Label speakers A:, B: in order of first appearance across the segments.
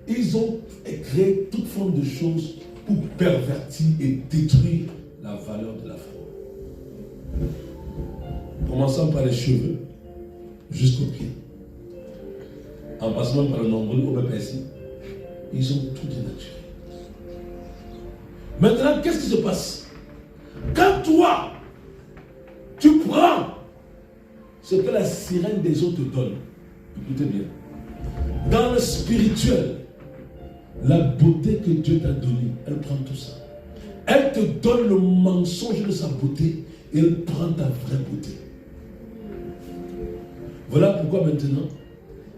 A: Ils ont créé toute forme de choses pour pervertir et détruire la valeur de la femme. Commençant par les cheveux jusqu'aux pieds. En passant par le nombril au persil. Ils ont tout dénaturé. Maintenant, qu'est-ce qui se passe? Quand toi, tu prends ce que la sirène des eaux te donne, écoutez bien, dans le spirituel, la beauté que Dieu t'a donnée, elle prend tout ça. Elle te donne le mensonge de sa beauté et elle prend ta vraie beauté. Voilà pourquoi maintenant,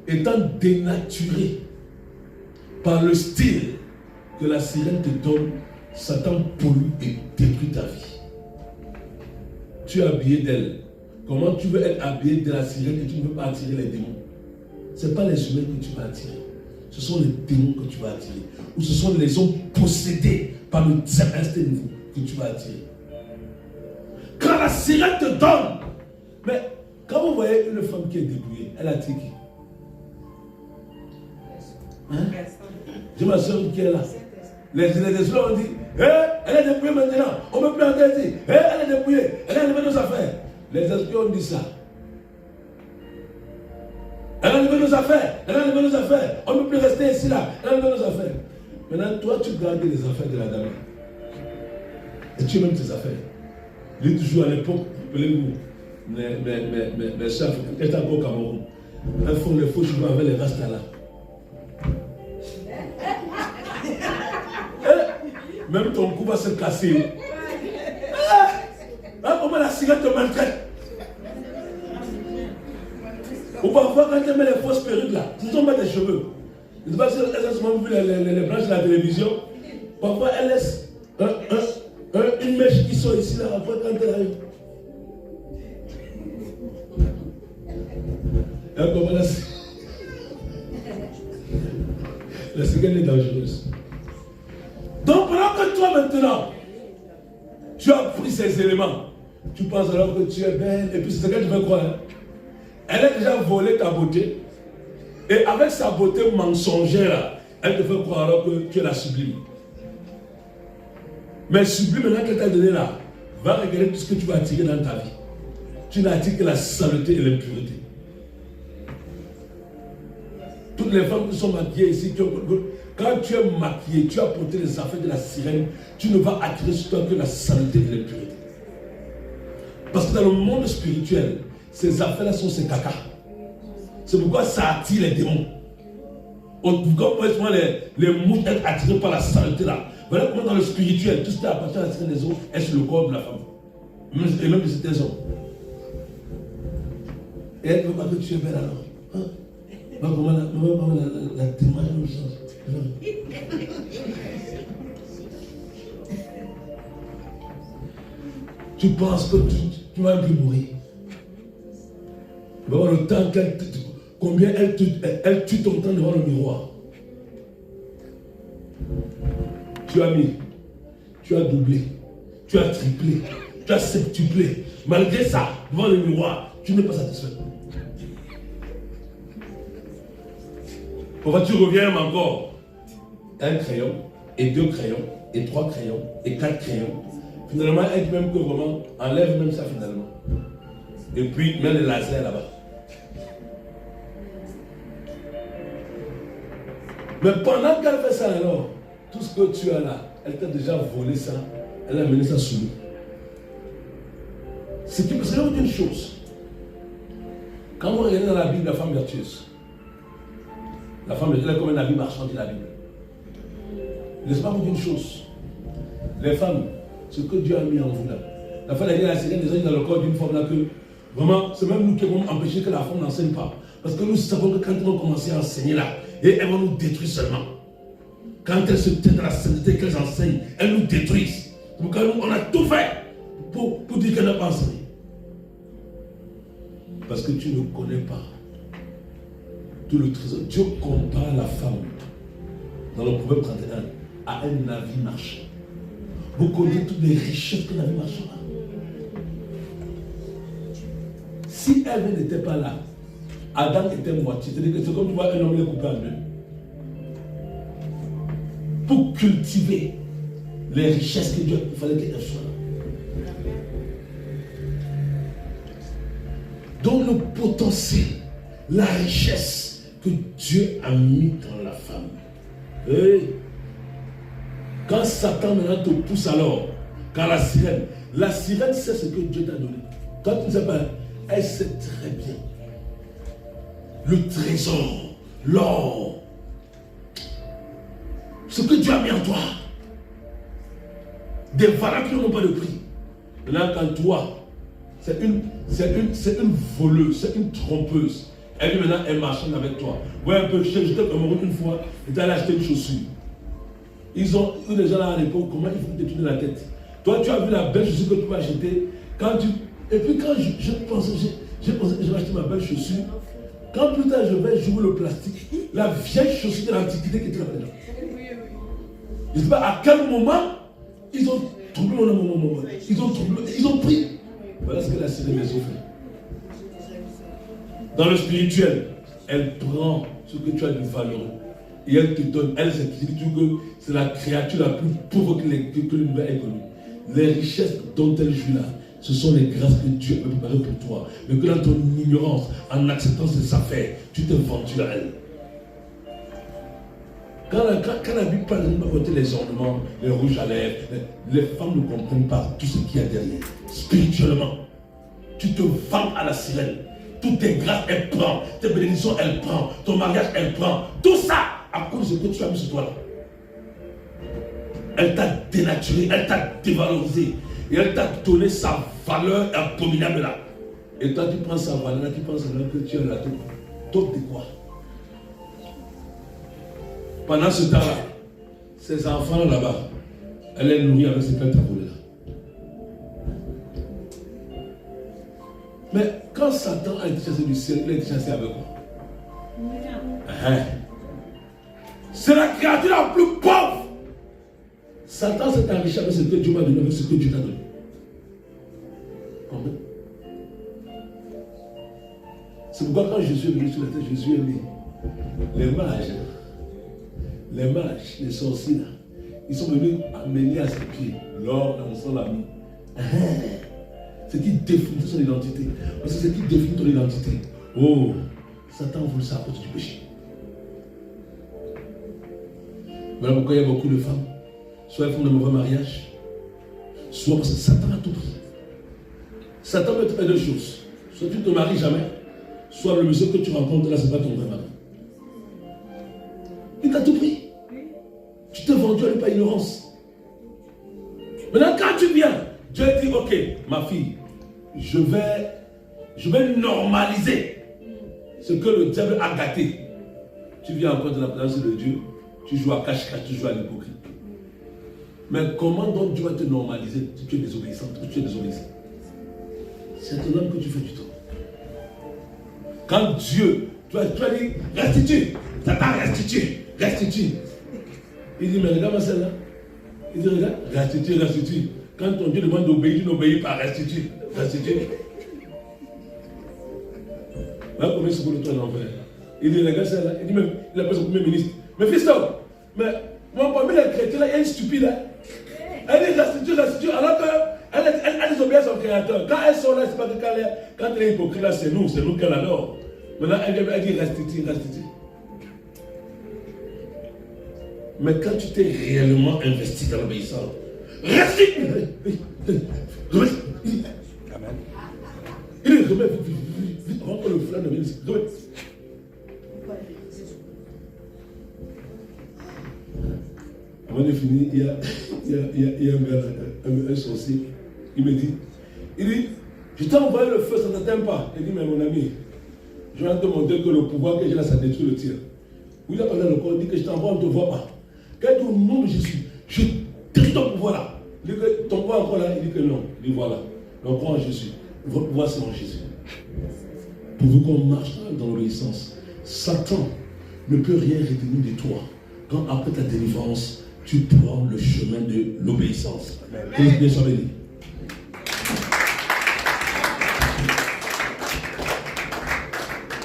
A: étant dénaturé par le style que la sirène te donne, Satan pollue et détruit ta vie. Tu es habillé d'elle. Comment tu veux être habillé de la sirène et tu ne veux pas attirer les démons? Ce n'est pas les humains que tu vas attirer. Ce sont les démons que tu vas attirer. Ou ce sont les hommes possédés par le instinct nouveau que tu vas attirer. Quand la sirène te donne, mais quand vous voyez une femme qui est débrouillée, elle attire qui? Hein? Je m'assure qui est là. Les esclaves ont dit, elle est dépouillée maintenant, on ne peut plus entrer ici. Elle est dépouillée, elle a enlevé nos affaires. Les esclaves ont dit ça. Elle a enlevé nos affaires, elle a enlevé nos affaires. On ne peut plus rester ici là, elle a enlevé nos affaires. Maintenant, toi, tu gardes les affaires de la dame. Et tu aimes tes affaires. Lui, toujours à l'époque, rappelez-vous, mes chefs, qui étaient encore au Cameroun, elles font les faux cheveux avec les rastas là. Même ton cou va se casser. Comment la cigarette te maltraite? Ou parfois quand tu mets les fausses perruques là, ce ne sont pas des cheveux. Je ne sais pas si elles ont souvent vu les branches de la télévision. Parfois elles laissent une mèche qui sort ici là, après quand elle arrive. Et comment la cigarette est dangereuse. Donc pendant que toi maintenant, tu as pris ces éléments, tu penses alors que tu es belle, et puis c'est ce que tu veux croire. Hein? Elle a déjà volé ta beauté, et avec sa beauté mensongère, elle te fait croire alors que tu es la sublime. Mais sublime maintenant qu'elle t'a donné là, va regarder tout ce que tu vas attirer dans ta vie. Tu n'attires que la saleté et l'impureté. Toutes les femmes qui sont maquillées ici, quand tu es maquillé, tu as porté les affaires de la sirène, tu ne vas attirer sur toi que la saleté et l'impureté. Parce que dans le monde spirituel, ces affaires-là sont ces caca. C'est pourquoi ça attire les démons. Pourquoi les mouches être attirés par la saleté là? Voilà comment dans le spirituel, tout ce qui appartient à la sirène des autres est sur le corps de la femme. Et même de certains hommes. Et elle ne veut pas que tu es belle alors. Hein? Comment la témoigne nous change. Tu penses que tu vas un peu mourir. Tu vas voir le temps combien elle tue ton temps devant le miroir. Tu as mis, tu as doublé, tu as triplé, tu as septuplé. Malgré ça, devant le miroir, tu n'es pas satisfait. Pourquoi tu reviens encore? Un crayon, et 2 crayons, et 3 crayons, et 4 crayons. Finalement, elle dit même que vraiment, enlève même ça finalement. Et puis, mets le laser là-bas. Mais pendant qu'elle fait ça alors, tout ce que tu as là, elle t'a déjà volé ça, elle a mené ça sous lui. C'est qu'il faut dire une chose. Quand vous regardez dans la Bible la femme vertueuse, la femme elle est comme un habit marchand de la Bible. Laissez-moi vous dire une chose. Les femmes, ce que Dieu a mis en vous là, la femme a dit à la sirène des anges dans le corps d'une femme là que vraiment, c'est même nous qui avons empêché que la femme n'enseigne pas. Parce que nous savons que quand elles vont commencer à enseigner là, et elles vont nous détruire seulement. Quand elles se tiennent dans la sainteté qu'elles enseignent, elles nous détruisent. Donc on a tout fait pour dire qu'elles n'ont pas enseigné. Parce que tu ne connais pas tout le trésor. Dieu compare la femme dans le Proverbe 31 à un navire marchand. Vous connaissez toutes les richesses que le navire marchand a. Si elle n'était pas là, Adam était moitié. C'est-à-dire que c'est comme tu vois un homme coupé en deux. pour cultiver les richesses que Dieu, il fallait qu'elles soient là. Donc le potentiel, la richesse que Dieu a mis dans la femme. Et quand Satan maintenant te pousse alors, quand la sirène sait ce que Dieu t'a donné. Toi tu ne sais pas, elle sait très bien. Le trésor, l'or, ce que Dieu a mis en toi. Des valeurs qui n'ont pas de prix. Maintenant quand toi, c'est une voleuse, c'est une trompeuse. Elle dit maintenant, elle marche avec toi. Ouais, un peu, j'étais au Cameroun une fois, j'étais allé acheter une chaussure. Ils ont eu des gens là à l'époque, comment ils font détourner la tête. Toi, tu as vu la belle chaussure que tu vas acheter. Et puis quand je pensais, je vais acheter ma belle chaussure. Quand plus tard je vais jouer le plastique, la vieille chaussure de l'antiquité qui était là-dedans. Je ne sais pas à quel moment ils ont troublé mon moment. Ils ont pris. Voilà ce que la sirène les offre. Dans le spirituel, elle prend ce que tu as de valeureux et elle te donne. Elle sait que c'est la créature la plus pauvre que l'univers ait connue. Les richesses dont elle jouit là, ce sont les grâces que Dieu a préparées pour toi. Mais que dans ton ignorance, en acceptant ses affaires, tu t'es vendu à elle. Quand la Bible parle de les ornements, les rouges à lèvres, les femmes ne comprennent pas tout ce qu'il y a derrière. Spirituellement, tu te vends à la sirène. Toutes tes grâces, elle prend. Tes bénédictions, elle prend. Ton mariage, elle prend. Tout ça, à cause de ce que tu as mis sur toi là. Elle t'a dénaturé, elle t'a dévalorisé. Et elle t'a donné sa valeur abominable là. Et toi, tu prends sa valeur, tu penses que tu as la taupe. Taupe de quoi? Pendant ce temps-là, ces enfants là-bas, elle est nourrie avec ce qu'elle t'a volé là. Mais quand Satan a été chassé du ciel, il a été chassé avec quoi? C'est la créature la plus pauvre. Satan s'est enrichi avec ce que Dieu m'a donné, avec ce que Dieu t'a donné. Combien? C'est pourquoi quand Jésus est venu sur la terre, Jésus est né. Les mages, les sorciers, ils sont venus amener à ses pieds l'or, l'encens, la vie. C'est qui définit son identité. Parce que c'est qui définit ton identité. Oh, Satan veut ça à cause du péché. Voilà pourquoi il y a beaucoup de femmes. Soit elles font de mauvais mariages, soit parce que Satan a tout pris. Satan peut te faire deux choses. Soit tu ne te maries jamais, soit le monsieur que tu rencontres là, ce n'est pas ton vrai mari. Il t'a tout pris. Tu t'es vendu à lui par ignorance. Maintenant, quand tu viens, Dieu dit, ok, ma fille, je vais normaliser ce que le diable a gâté. Tu viens encore de la présence de Dieu, tu joues à cache-cache, tu joues à l'hypocrite. Mais comment donc Dieu va te normaliser si tu es désobéissant, si tu es désobéissant? C'est ton homme que tu fais du temps. Quand Dieu, tu as dit, restitue, Satan restitue. Il dit, mais regarde-moi celle-là. Il dit, regarde, restitue. Quand ton Dieu demande d'obéir, tu n'obéis pas, restitue. Là, combien c'est pour le toit d'enfer? Il dit, regarde celle-là. Il dit, même, il appelle son premier ministre. Mais fils d'homme, mais parmi les chrétiens, là, il y a une stupide. Hein? Elle dit, restitue, alors qu'elle désobéit à son créateur. Quand elle sort là, c'est pas que quand elle est hypocrite, là, c'est nous qu'elle adore. Maintenant, elle dit, restitue. Mais quand tu t'es réellement investi dans l'obéissance, restitue. Amen. Il est remet vite avant que le flamme ne vienne. Avant de finir, il y a un sorcier. Il me dit, je t'ai envoyé le feu, ça ne t'atteint pas. Il dit, mais mon ami, je viens te montrer que le pouvoir que j'ai là, ça détruit le tien. Oui, il a parlé le corps, il dit que je t'envoie, on ne te voit pas. Quand il dit au nom de Jésus, je détruis ton pouvoir là. Il dit que ton pouvoir encore là, il dit que non. Il dit voilà, on croit en Jésus. Votre pouvoir c'est en Jésus. Pour qu'on marche dans l'obéissance, Satan ne peut rien retenir de toi. Quand après ta délivrance, tu prends le chemin de l'obéissance. Que Dieu soit béni.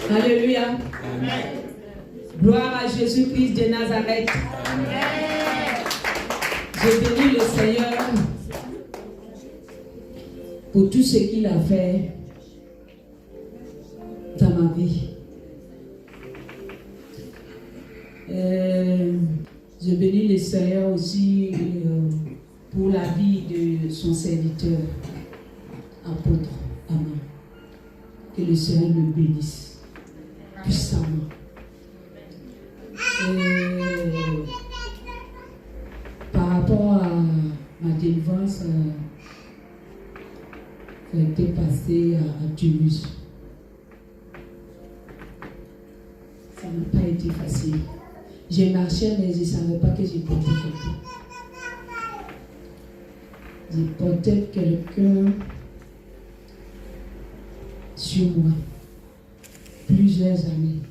B: Alléluia. Amen. Gloire à Jésus-Christ de Nazareth. Amen. Je bénis le Seigneur pour tout ce qu'il a fait dans ma vie. Je bénis le Seigneur aussi pour la vie de son serviteur, apôtre Amen. Que le Seigneur le bénisse puissamment. Par rapport à ma délivrance, ça a été passé à Toulouse. Ça n'a pas été facile. J'ai marché, mais je ne savais pas que j'ai porté quelqu'un. J'ai porté quelqu'un sur moi plusieurs années.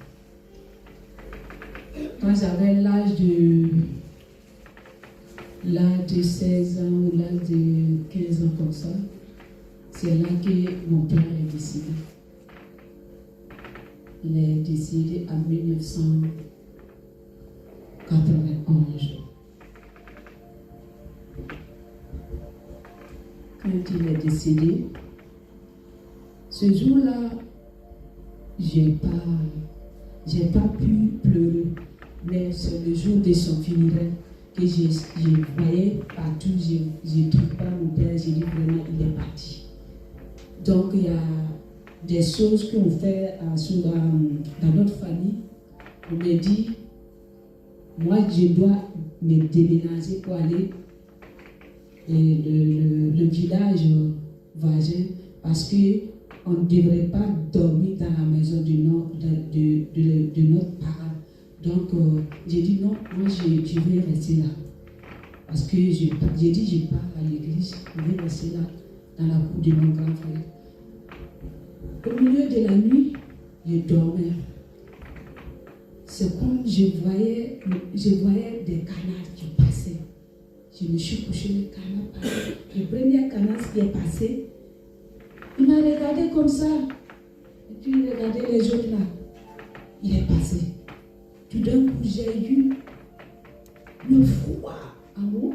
B: Quand j'avais l'âge de 16 ans ou l'âge de 15 ans comme ça, c'est là que mon père est décédé. Il est décédé en 1991. Quand il est décédé, ce jour-là, j'ai pas pu pleurer, mais c'est le jour de son funérail que je voyais partout, je ne trouve pas mon père, j'ai dit vraiment il est parti. Donc il y a des choses qu'on fait dans notre famille. On me dit, moi je dois me déménager pour aller le village voisin parce qu'on ne devrait pas dormir dans la maison de notre parent. Donc, j'ai dit non, moi je vais rester là. Parce que j'ai dit, je pars à l'église, je vais rester là, dans la cour de mon grand frère. Au milieu de la nuit, je dormais. C'est comme je voyais des canards qui passaient. Je me suis couché, le canard passait. Le premier canard qui est passé, il m'a regardé comme ça. Et puis il regardait les autres là. Il est passé. Tout d'un coup, j'ai eu le froid en moi.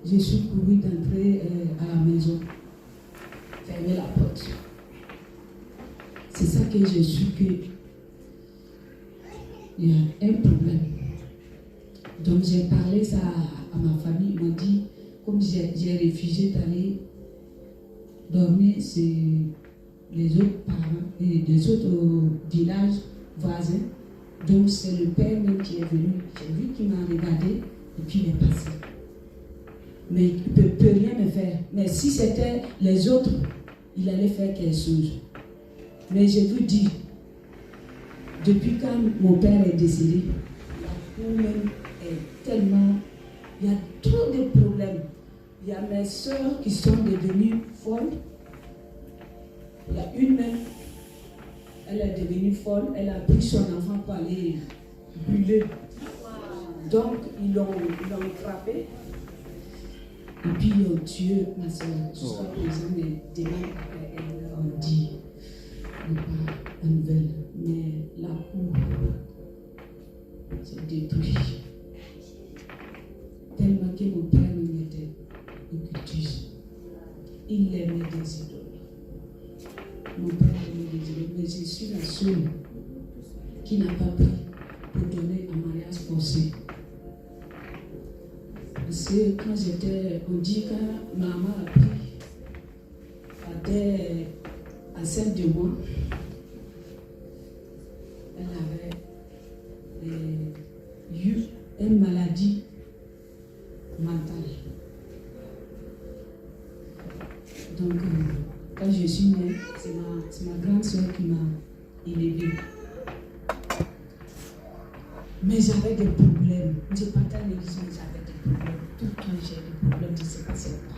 B: Je suis couru d'entrer à la maison, fermer la porte. C'est ça que j'ai su qu'il y a un problème. Donc j'ai parlé ça à ma famille. Ils m'ont dit, comme j'ai refusé d'aller dormir chez les autres parents et les autres villages voisins. Donc c'est le père même qui est venu. J'ai vu qu'il m'a regardé et puis il est passé. Mais il ne peut rien me faire. Mais si c'était les autres, il allait faire quelque chose. Mais je vous dis, depuis quand mon père est décédé, la cour même est tellement... Il y a trop de problèmes. Il y a mes soeurs qui sont devenues folles. Il y a une même, elle est devenue folle, elle a pris son enfant pour aller brûler. Donc, ils l'ont frappé. Et puis, ils ont tué ma soeur. Jusqu'à présent, mais demain, elle a dit, pas une nouvelle. Mais la cour, c'est détruit. Tellement que mon père me mettait occultiste. Il aimait des idoles. Mon père aimait des idoles, mais je suis la seule qui n'a pas pris pour donner un mariage forcé. Parce que quand on dit que maman a pris, était enceinte de moi, elle avait eu une maladie mentale. Donc, quand je suis née, c'est ma grande soeur qui m'a élevée. Mais j'avais des problèmes. Je partais à l'église, mais j'avais des problèmes. Tout le temps, j'ai des problèmes. Je ne sais pas c'est quoi.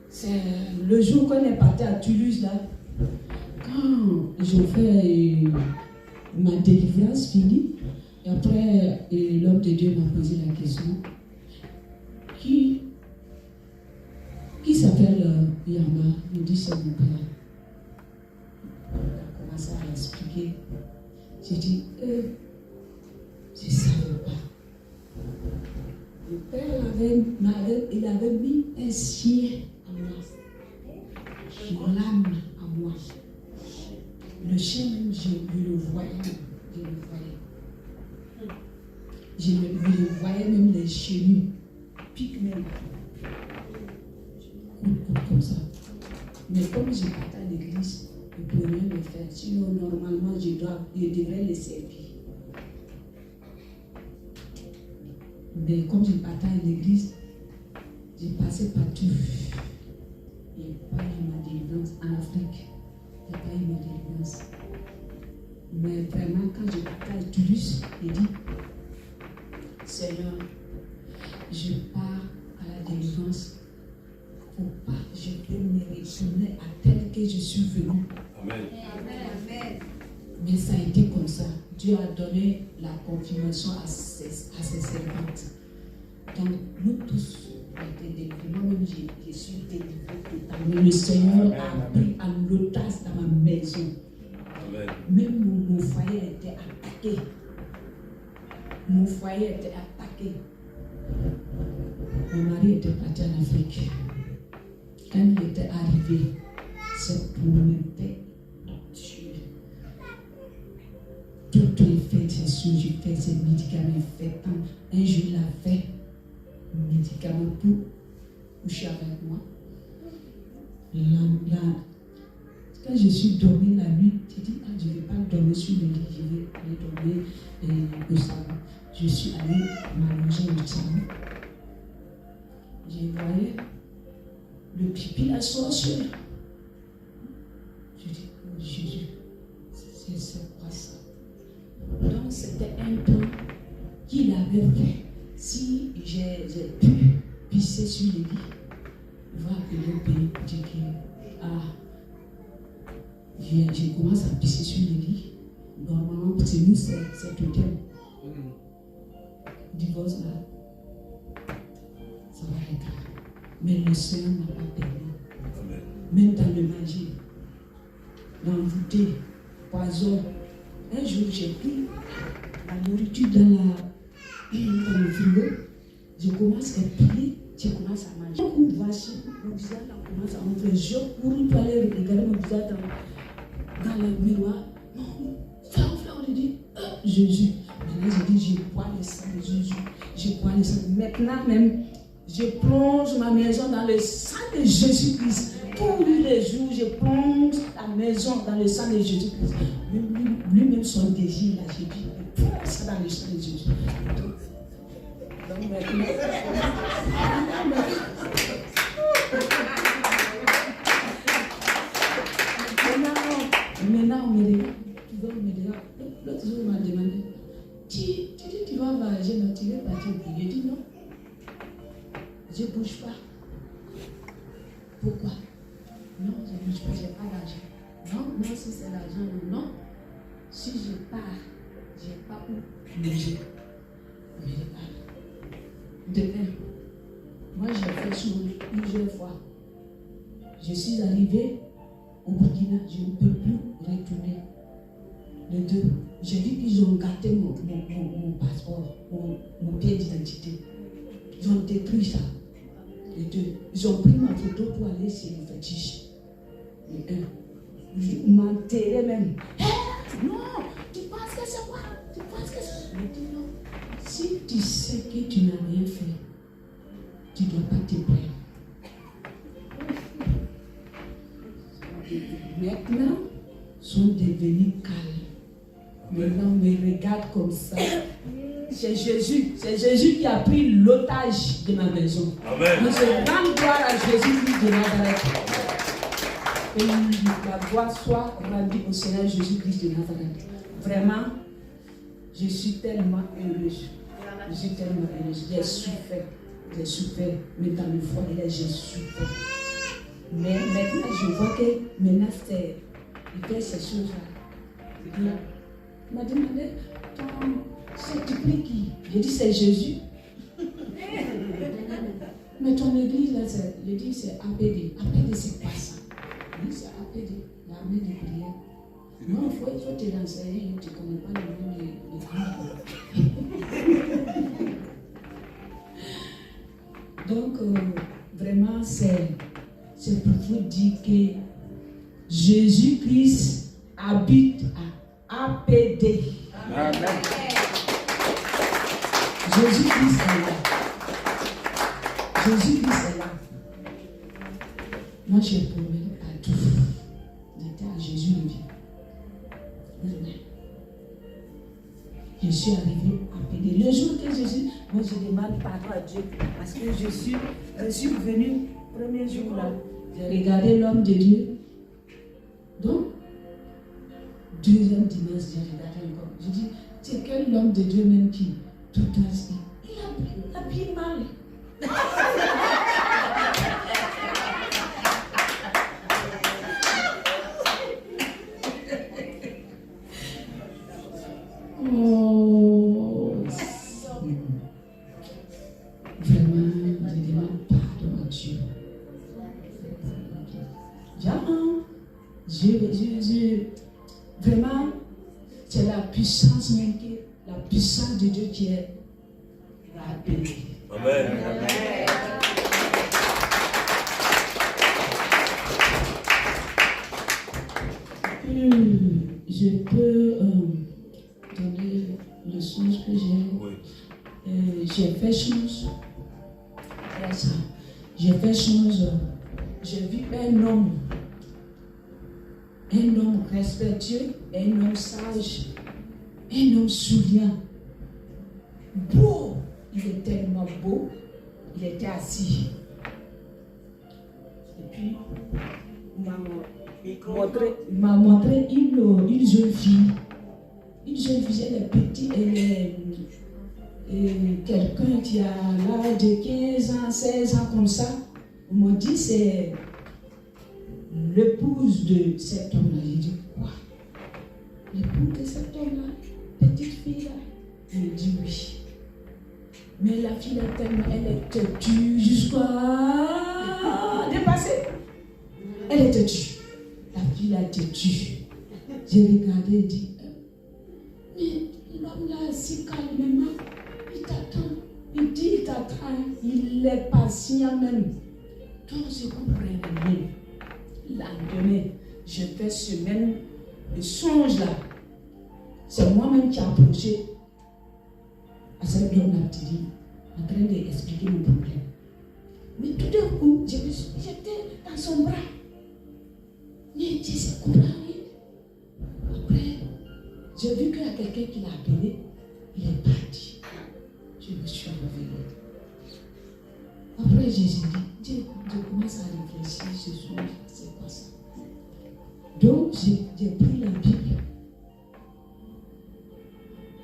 B: C'est le jour qu'on est parti à Toulouse, là, quand j'ai fait ma délivrance finie, et après, l'homme de Dieu m'a posé la question, qui s'appelle Yama? Il me dit c'est mon père. On a commencé à expliquer. J'ai dit, je ne savais pas. père il avait mis un chien à moi. Une lame à moi. Le chien même, je le voyais. Je le voyais même les chenilles. Pique même. Comme ça. Mais comme je partais à l'église, je ne peux rien me faire. Sinon, normalement, je devrais les servir. Mais comme je partais à l'église, j'ai passé partout. Il n'y a pas eu ma délivrance en Afrique. Il n'y a pas eu ma délivrance. Mais vraiment, quand je partais à Toulouse, j'ai dit, Seigneur, je pars à la délivrance. Pour pas que je peux me retourner à tel que je suis venu.
A: Amen.
B: Amen. Mais ça a été comme ça. Dieu a donné la confirmation à ses servantes. Donc, nous tous, on a été délivrés. Moi-même, je suis délivré totalement. Le Seigneur a pris en otage dans ma maison.
A: Amen.
B: Même mon foyer a été attaqué. Mon foyer a été attaqué. Mon mari était parti en Afrique. Quand il était arrivé, c'est pour me faire tuer. Tout est fait, c'est sûr, j'ai fait ces médicaments, fait tant. Un jour, il a fait un médicament pour coucher avec moi. Là, quand je suis dormi la nuit, j'ai dit, je ne vais pas dormir sur le lit, je vais aller dormir au salon. Je suis allée m'allonger au salon. J'ai voyé le pipi la sorcière. Je dis, oh Jésus, c'est quoi ça? Donc c'était un temps qu'il avait fait. Si j'ai pu pisser sur le lit, il va appeler le pays pour dire que j'ai commencé à pisser sur le lit. Normalement, pour nous, c'est totem. Divorce là, ça va être. Mais le Seigneur n'a pas permis. Même dans le magie, l'envoûté, poison. Un jour, j'ai pris la nourriture dans le frigo. Je commence à prier, je commence à manger. Quand vous voici, mon visage commence à ouvrir. Je cours pour aller regarder mon visage dans le miroir. Non, frère, on dit, Jésus. Maintenant, je dis, je bois le sang de Jésus. Je bois le sang. Maintenant même, je plonge ma maison dans le sang de Jésus-Christ. Tous les jours, je plonge la maison dans le sang de Jésus-Christ. Lui-même, son désir, là, j'ai dit, plonge ça dans le sang de Jésus. Donc maintenant, on me regarde. L'autre jour, on m'a demandé, tu vas voyager, non, tu veux partir. J'ai dit non. Je ne bouge pas. Pourquoi? Non, je ne bouge pas, je n'ai pas d'argent. Non, si c'est l'argent, non. Si je pars, je n'ai pas où bouger. Mais je pars. Demain, moi j'ai fait souvent plusieurs fois. Je suis arrivée au Burkina, je ne peux plus retourner. Les deux, j'ai vu qu'ils ont gâté mon passeport, mon pied d'identité. Ils ont détruit ça. Les deux. Ils ont pris ma photo pour aller chez le fétiche. Les un. Ils m'enterraient même. Hey, non, tu penses que c'est quoi? Tu penses que c'est. Je dis non. Si tu sais que tu n'as rien fait, tu ne dois pas te plaindre. Maintenant, ils sont devenus calmes. Maintenant, on me regarde comme ça. C'est Jésus qui a pris l'otage de ma maison.
A: Amen.
B: Nous rendons gloire à Jésus-Christ de Nazareth. Et la gloire soit rendue au Seigneur Jésus-Christ de Nazareth. Vraiment, je suis tellement heureuse. Je suis tellement heureuse. J'ai souffert. Mais dans le fond, j'ai souffert. Mais maintenant, je vois que maintenant, il fait ces choses-là. Il m'a demandé, tu pries qui? J'ai dit, c'est Jésus. Mais ton église, là, j'ai dit, c'est APD. APD, c'est quoi ça? Il dit, c'est APD, l'armée de prière. Non, il faut te renseigner, tu ne connais pas le nom de l'église. Donc, vraiment, c'est pour vous dire que Jésus-Christ habite à APD.
C: Amen.
B: Jésus-Christ est là. Jésus-Christ est là. Moi, j'ai promis à tout. J'étais à Jésus le vie. Je suis arrivé à péder. Le jour que Jésus, moi je demande pardon à Dieu parce que je suis venu premier jour là. J'ai regardé l'homme de Dieu. Donc, deuxième dimanche, j'ai regardé encore. Je dis, c'est quel homme de Dieu même qui tout ainsi. Il a bien mal. Oh, vraiment, je demande pardon à Dieu. Vraiment, c'est la puissance même la puissance de Dieu qui est appelée.
A: Amen.
B: Je peux donner le sens que j'ai.
A: Oui.
B: J'ai fait chose. Après ça, j'ai fait chose. J'ai vu un homme respectueux, un homme sage, un homme souriant, beau. Il est tellement beau. Il était assis. Et puis, il m'a montré une jeune fille. Une jeune fille, elle est petite, elle est quelqu'un qui a l'âge de 15 ans, 16 ans comme ça. On m'a dit c'est l'épouse de cet homme-là. J'ai dit quoi? L'épouse de cet homme-là? Petite fille-là? Il me dit oui. Mais la fille est tellement, elle est têtue jusqu'à dépasser. Elle est têtue. La fille est têtue. J'ai regardé et dit, mais l'homme là, si calmement, il t'attend. Il dit, il t'attend. Il est patient même. Donc, je comprends même. Lendemain, je fais ce même songe là. C'est moi-même qui ai approché à cet homme-là, en train d'expliquer mon problème. Mais tout d'un coup, j'étais dans son bras. Mais je sais comprendre. Après, j'ai vu qu'il y a quelqu'un qui l'a appelé. Il est parti. Je me suis réveillée. Après, j'ai dit, je commence à réfléchir, je suis c'est pas ça. Donc, j'ai pris la Bible.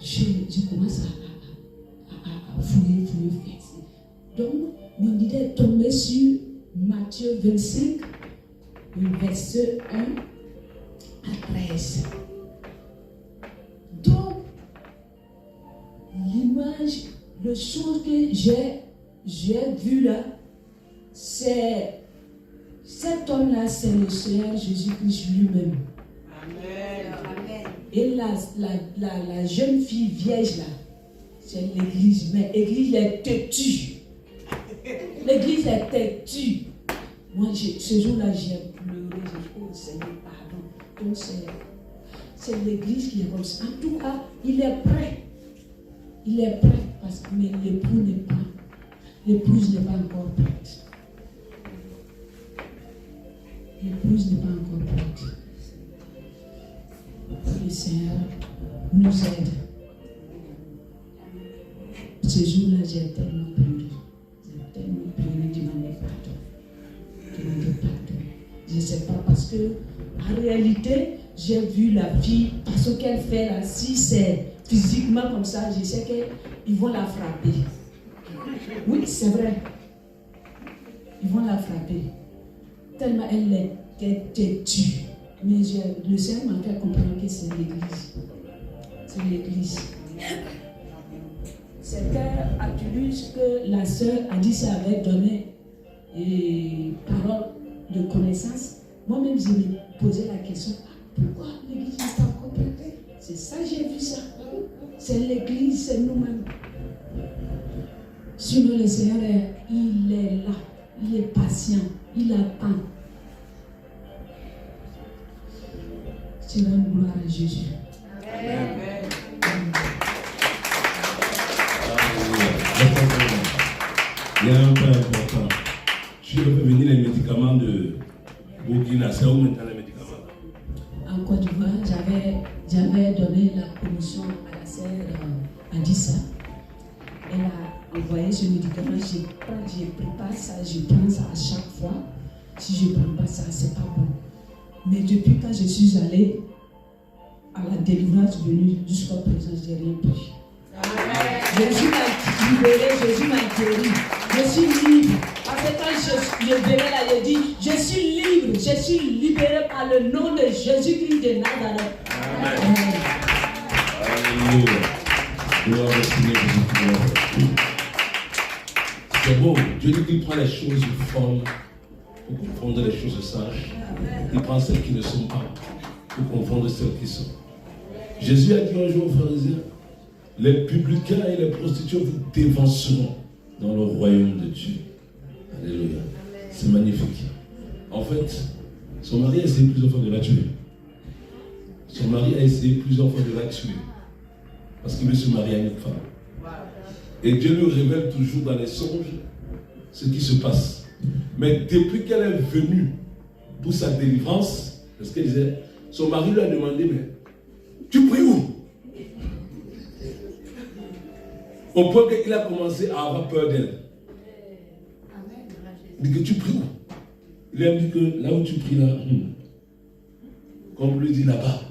B: Je commence à fouiller. Donc, mon idée est tombée sur Matthieu 25, verset 1 à 13. Donc, l'image, le son que j'ai vu là, c'est cet homme-là, c'est le Seigneur Jésus-Christ lui-même.
C: Amen.
B: Et la jeune fille vierge là, c'est l'église. Mais l'église est têtue. L'église est têtue. Moi, ce jour-là, j'ai pleuré. J'ai dit, oh Seigneur, pardon. Donc, c'est l'église qui est comme ça. En tout cas, il est prêt. Il est prêt parce que l'épouse n'est pas encore prête. L'épouse n'est pas encore prête. Le Seigneur nous aide. Ce jour-là, j'ai tellement pleuré. Demandé pardon. Je ne sais pas parce que en réalité, j'ai vu la fille, parce qu'elle fait là, si c'est physiquement comme ça, je sais qu'ils vont la frapper. Oui, c'est vrai. Ils vont la frapper. Tellement elle était têtue. Mais le Seigneur m'a fait comprendre que c'est l'église. C'est l'église. C'était à Toulouse que la sœur a dit ça avait donné parole de connaissance. Moi-même, je me posais la question, pourquoi l'église n'est pas encore prête? C'est ça, j'ai vu ça. C'est l'église, c'est nous-mêmes. Sinon, le Seigneur, il est là, il est patient, il attend. Tu donnes gloire à Jésus.
C: Amen.
A: Il y a un point important. Tu veux venir les médicaments de Burkina, c'est où maintenant les médicaments?
B: En Côte d'Ivoire, j'avais donné la commission à la sœur Adissa. Elle a envoyé ce médicament. Je prépare ça, je prends ça à chaque fois. Si je ne prends pas ça, c'est pas bon. Mais depuis quand je suis allée à la délivrance venue jusqu'à présent, je n'ai rien pris. Jésus m'a libéré, Jésus m'a guéri. Je suis libre. Parce que quand je venais là, je dis, je suis libre, je suis libéré par le nom de Jésus-Christ de Nazareth.
A: Amen. Alléluia. Gloire au Seigneur Jésus. C'est beau. Dieu dit qu'il prend les choses folles pour confondre les choses sages. Il prend celles qui ne sont pas pour confondre celles qui sont. Jésus a dit un jour aux pharisiens, les publicains et les prostituées vous dévanceront dans le royaume de Dieu. Alléluia. C'est magnifique. En fait, son mari a essayé plusieurs fois de la tuer. Son mari a essayé plusieurs fois de la tuer. Parce qu'il veut se marier à une femme. Et Dieu lui révèle toujours dans les songes ce qui se passe. Mais depuis qu'elle est venue pour sa délivrance, parce qu'elle disait, son mari lui a demandé, mais tu pries où? Au point qu'il a commencé à avoir peur d'elle. Il dit que tu pries où? Il lui a dit que là où tu pries là, comme lui dit là-bas.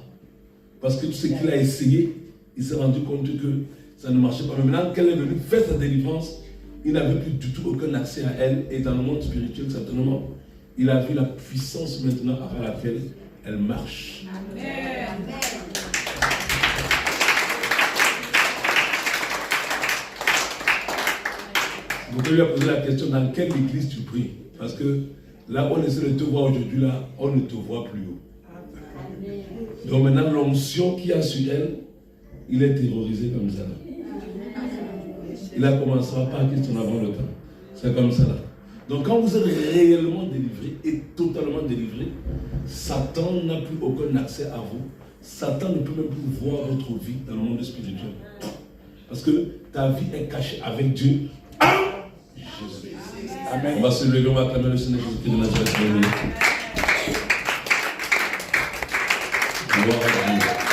A: Parce que tout ce qu'il a essayé, il s'est rendu compte que ça ne marchait pas. Mais maintenant qu'elle est venue faire sa délivrance, il n'avait plus du tout aucun accès à elle. Et dans le monde spirituel, certainement, il a vu la puissance maintenant avec laquelle elle marche. Amen. Vous pouvez lui poser la question, dans quelle église tu pries? Parce que là, on essaie de te voir aujourd'hui, là, on ne te voit plus haut. Donc maintenant, l'onction qu'il y a sur elle, il est terrorisé comme ça. Il a commencé à pas question avant le temps. C'est comme ça là. Donc quand vous êtes réellement délivré et totalement délivré, Satan n'a plus aucun accès à vous. Satan ne peut même plus voir votre vie dans le monde spirituel. Parce que ta vie est cachée avec Dieu. Jésus. Amen. On va se lever, on va acclamer le Seigneur Jésus-Christ de Nazareth. Gloire à Dieu.